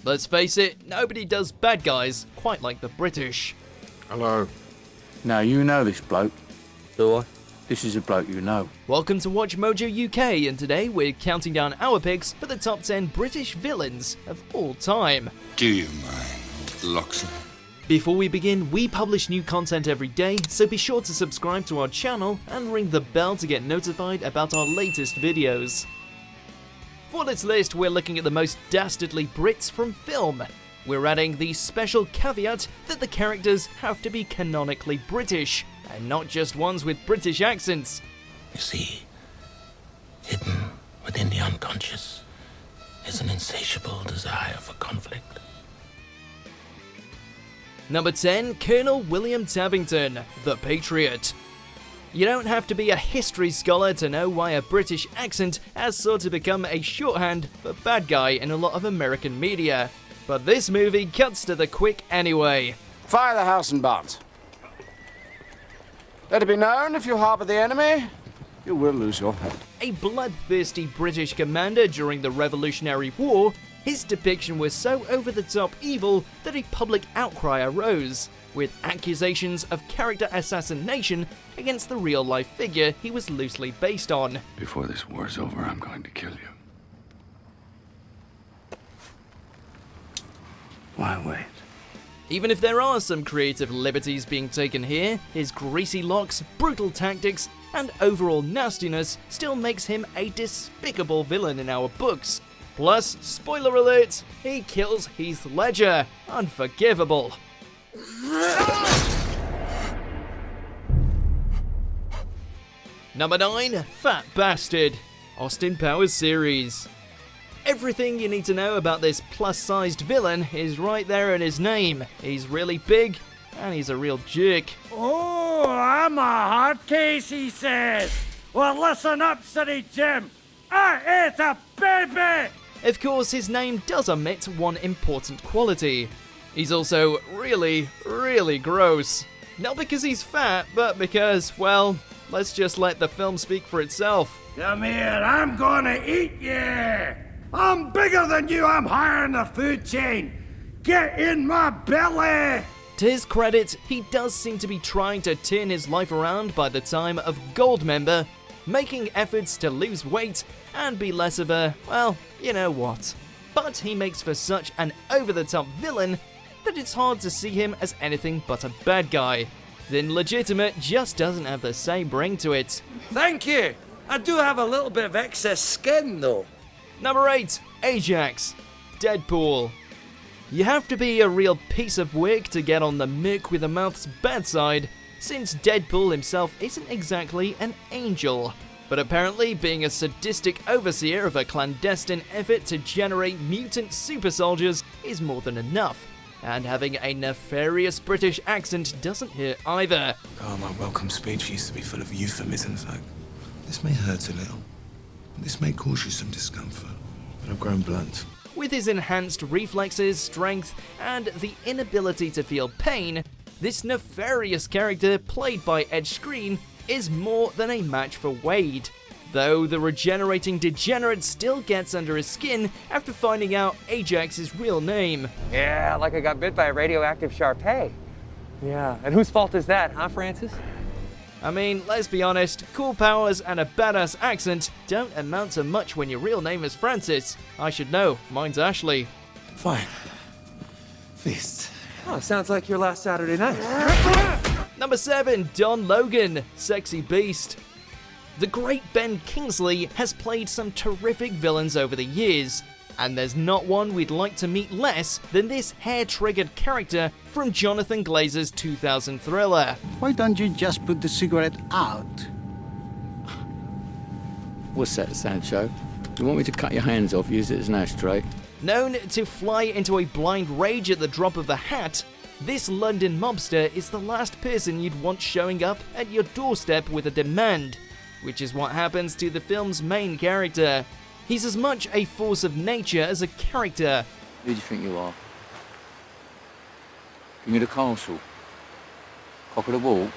Let's face it, nobody does bad guys quite like the British. Hello. Now, you know this bloke. Do I? This is a bloke you know. Welcome to WatchMojo UK, and today we're counting down our picks for the top 10 British villains of all time. Do you mind, Loxon? Before we begin, we publish new content every day, so be sure to subscribe to our channel and ring the bell to get notified about our latest videos. For this list, we're looking at the most dastardly Brits from film. We're adding the special caveat that the characters have to be canonically British, and not just ones with British accents. You see, hidden within the unconscious is an insatiable desire for conflict. Number 10, Colonel William Tavington, the Patriot. You don't have to be a history scholar to know why a British accent has sort of become a shorthand for bad guy in a lot of American media. But this movie cuts to the quick anyway. Fire the house and barns. Let it be known, if you harbour the enemy, you will lose your head. A bloodthirsty British commander during the Revolutionary War, his depiction was so over-the-top evil that a public outcry arose, with accusations of character assassination against the real-life figure he was loosely based on. Before this war's over, I'm going to kill you. Why wait? Even if there are some creative liberties being taken here, his greasy locks, brutal tactics, and overall nastiness still makes him a despicable villain in our books. Plus, spoiler alert, he kills Heath Ledger. Unforgivable. Number 9, Fat Bastard, Austin Powers series. Everything you need to know about this plus-sized villain is right there in his name. He's really big, and he's a real jerk. Oh, I'm a hard case, he says. Well, listen up, City Jim. I ate a baby! Of course, his name does omit one important quality. He's also really, really gross. Not because he's fat, but because, well, let's just let the film speak for itself. Come here, I'm gonna eat you! I'm bigger than you, I'm higher in the food chain! Get in my belly! To his credit, he does seem to be trying to turn his life around by the time of Goldmember, making efforts to lose weight and be less of a, well, you know what. But he makes for such an over-the-top villain that it's hard to see him as anything but a bad guy. Then Legitimate just doesn't have the same ring to it. Thank you! I do have a little bit of excess skin, though. Number 8, Ajax, Deadpool. You have to be a real piece of work to get on the Merc with a Mouth's bad side, since Deadpool himself isn't exactly an angel. But apparently being a sadistic overseer of a clandestine effort to generate mutant super soldiers is more than enough. And having a nefarious British accent doesn't hurt either. Oh, my welcome speech used to be full of euphemisms like, this may hurt a little. This may cause you some discomfort, but I've grown blunt. With his enhanced reflexes, strength, and the inability to feel pain, this nefarious character, played by Ed Skrein, is more than a match for Wade. Though the regenerating degenerate still gets under his skin after finding out Ajax's real name. Yeah, like I got bit by a radioactive Shar-Pei. Yeah, and whose fault is that, huh, Francis? I mean, let's be honest, cool powers and a badass accent don't amount to much when your real name is Francis. I should know, mine's Ashley. Fine. Feast. Oh, sounds like your last Saturday night. Number 7, Don Logan, Sexy Beast. The great Ben Kingsley has played some terrific villains over the years, and there's not one we'd like to meet less than this hair-triggered character from Jonathan Glazer's 2000 thriller. Why don't you just put the cigarette out? What's that, Sancho? You want me to cut your hands off, use it as an ashtray? Known to fly into a blind rage at the drop of a hat, this London mobster is the last person you'd want showing up at your doorstep with a demand, which is what happens to the film's main character. He's as much a force of nature as a character. Who do you think you are? Give me the castle. Cock of the walk.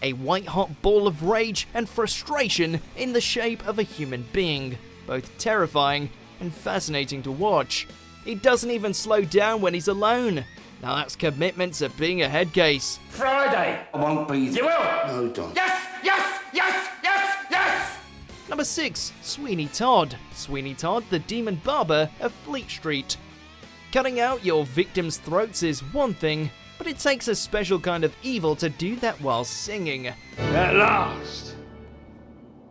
A white-hot ball of rage and frustration in the shape of a human being, both terrifying and fascinating to watch. He doesn't even slow down when he's alone. Now that's commitment to being a head case. Friday. I won't be there. You will. No, don't. Yes, yes, yes, yes, yes. Number 6. Sweeney Todd. Sweeney Todd, the demon barber of Fleet Street. Cutting out your victims' throats is one thing, but it takes a special kind of evil to do that while singing. At last,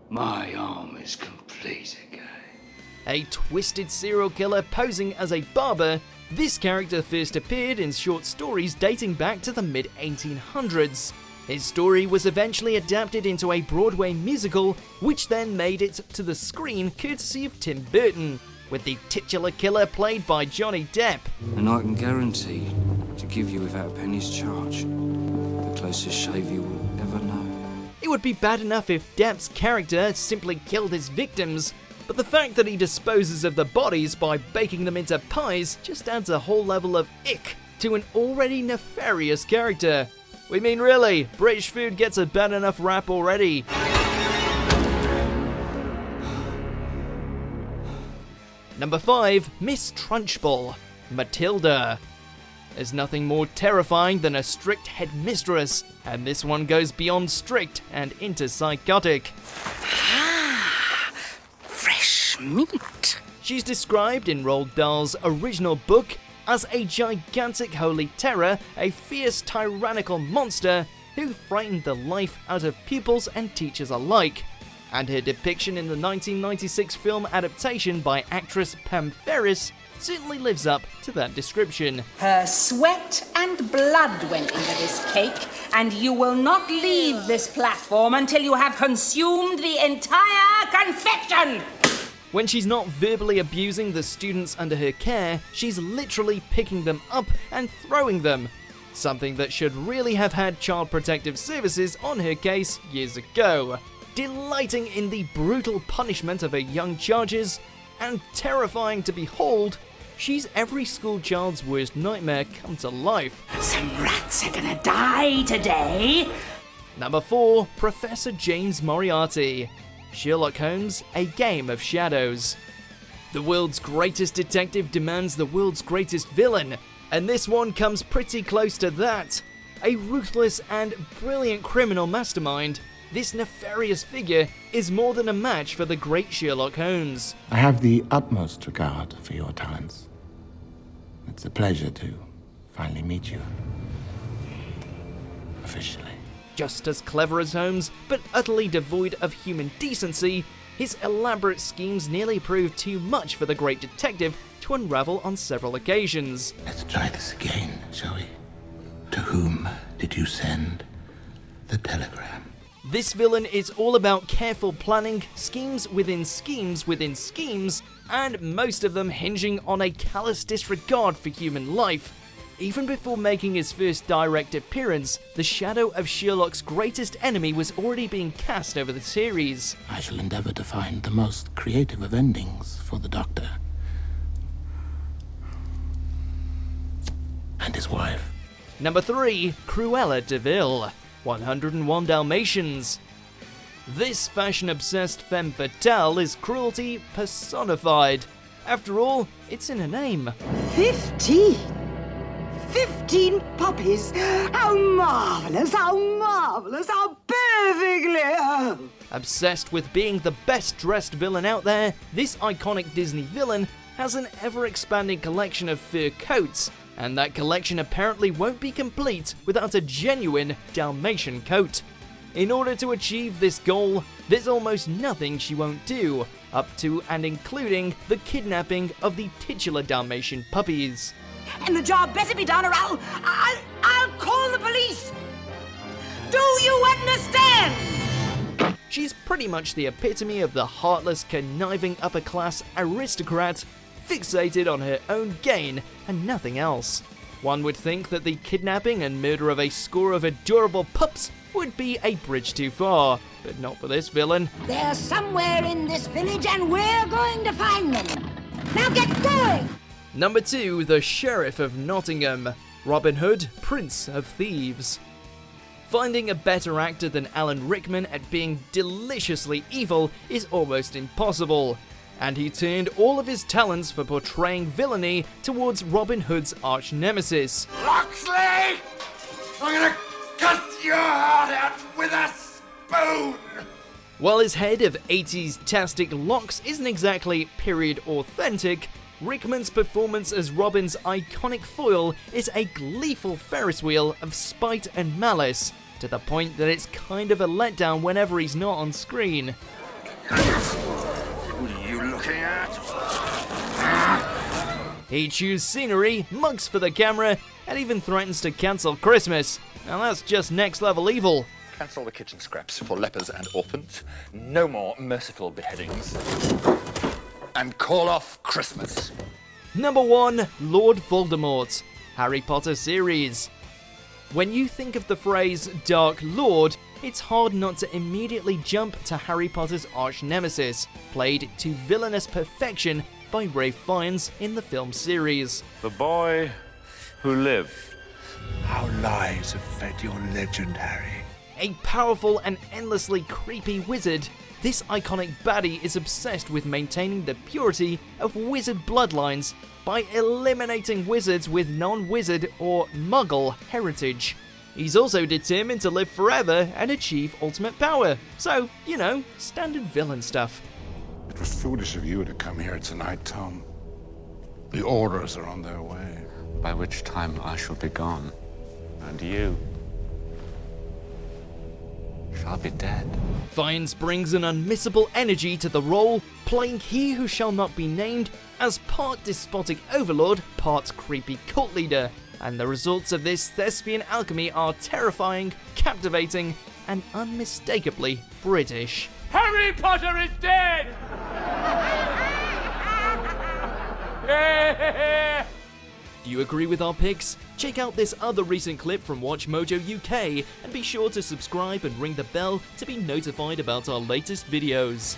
my arm is complete again. A twisted serial killer posing as a barber, this character first appeared in short stories dating back to the mid-1800s. His story was eventually adapted into a Broadway musical, which then made it to the screen courtesy of Tim Burton, with the titular killer played by Johnny Depp. And I can guarantee to give you without a penny's charge the closest shave you will ever know. It would be bad enough if Depp's character simply killed his victims, but the fact that he disposes of the bodies by baking them into pies just adds a whole level of ick to an already nefarious character. We mean really, British food gets a bad enough rap already. Number 5. Miss Trunchbull, Matilda. There's nothing more terrifying than a strict headmistress, and this one goes beyond strict and into psychotic. Fresh meat. She's described in Roald Dahl's original book as a gigantic holy terror, a fierce tyrannical monster who frightened the life out of pupils and teachers alike. And her depiction in the 1996 film adaptation by actress Pam Ferris certainly lives up to that description. Her sweat and blood went into this cake, and you will not leave this platform until you have consumed the entire confection! When she's not verbally abusing the students under her care, she's literally picking them up and throwing them. Something that should really have had Child Protective Services on her case years ago. Delighting in the brutal punishment of her young charges, and terrifying to behold, she's every school child's worst nightmare come to life. Some rats are gonna die today! Number 4. Professor James Moriarty. Sherlock Holmes, A Game of Shadows. The world's greatest detective demands the world's greatest villain, and this one comes pretty close to that. A ruthless and brilliant criminal mastermind, this nefarious figure is more than a match for the great Sherlock Holmes. I have the utmost regard for your talents. It's a pleasure to finally meet you. Officially. Just as clever as Holmes, but utterly devoid of human decency, his elaborate schemes nearly proved too much for the great detective to unravel on several occasions. Let's try this again, shall we? To whom did you send the telegram? This villain is all about careful planning, schemes within schemes within schemes, and most of them hinging on a callous disregard for human life. Even before making his first direct appearance, the shadow of Sherlock's greatest enemy was already being cast over the series. I shall endeavor to find the most creative of endings for the Doctor and his wife. Number 3. Cruella de Vil, 101 Dalmatians. This fashion-obsessed femme fatale is cruelty personified. After all, it's in her name. 15 puppies! How marvelous, how marvelous, how perfectly... Obsessed with being the best-dressed villain out there, this iconic Disney villain has an ever-expanding collection of fur coats, and that collection apparently won't be complete without a genuine Dalmatian coat. In order to achieve this goal, there's almost nothing she won't do, up to and including the kidnapping of the titular Dalmatian puppies. And the job better be done or I'll call the police! Do you understand? She's pretty much the epitome of the heartless, conniving upper-class aristocrat, fixated on her own gain and nothing else. One would think that the kidnapping and murder of a score of adorable pups would be a bridge too far, but not for this villain. They're somewhere in this village and we're going to find them. Now get going! Number 2, the Sheriff of Nottingham, Robin Hood, Prince of Thieves. Finding a better actor than Alan Rickman at being deliciously evil is almost impossible. and he turned all of his talents for portraying villainy towards Robin Hood's arch-nemesis. Loxley! I'm gonna cut your heart out with a spoon! While his head of 80s-tastic locks isn't exactly period authentic, Rickman's performance as Robin's iconic foil is a gleeful Ferris wheel of spite and malice, to the point that it's kind of a letdown whenever he's not on screen. What are you looking at? He chews scenery, mugs for the camera, and even threatens to cancel Christmas. Now that's just next level evil. Cancel the kitchen scraps for lepers and orphans. No more merciful beheadings. And call off Christmas. Number 1. Lord Voldemort, Harry Potter series. When you think of the phrase Dark Lord, it's hard not to immediately jump to Harry Potter's arch-nemesis, played to villainous perfection by Ralph Fiennes in the film series. The boy who lived. How lies have fed your legend, Harry. A powerful and endlessly creepy wizard, this iconic baddie is obsessed with maintaining the purity of wizard bloodlines by eliminating wizards with non-wizard or muggle heritage. He's also determined to live forever and achieve ultimate power, so, you know, standard villain stuff. It was foolish of you to come here tonight, Tom. The orders are on their way. By which time I shall be gone. And you shall be dead. Fiennes brings an unmissable energy to the role, playing he who shall not be named as part despotic overlord, part creepy cult leader. And the results of this thespian alchemy are terrifying, captivating, and unmistakably British. Harry Potter is dead! Do you agree with our picks? Check out this other recent clip from WatchMojo UK and be sure to subscribe and ring the bell to be notified about our latest videos.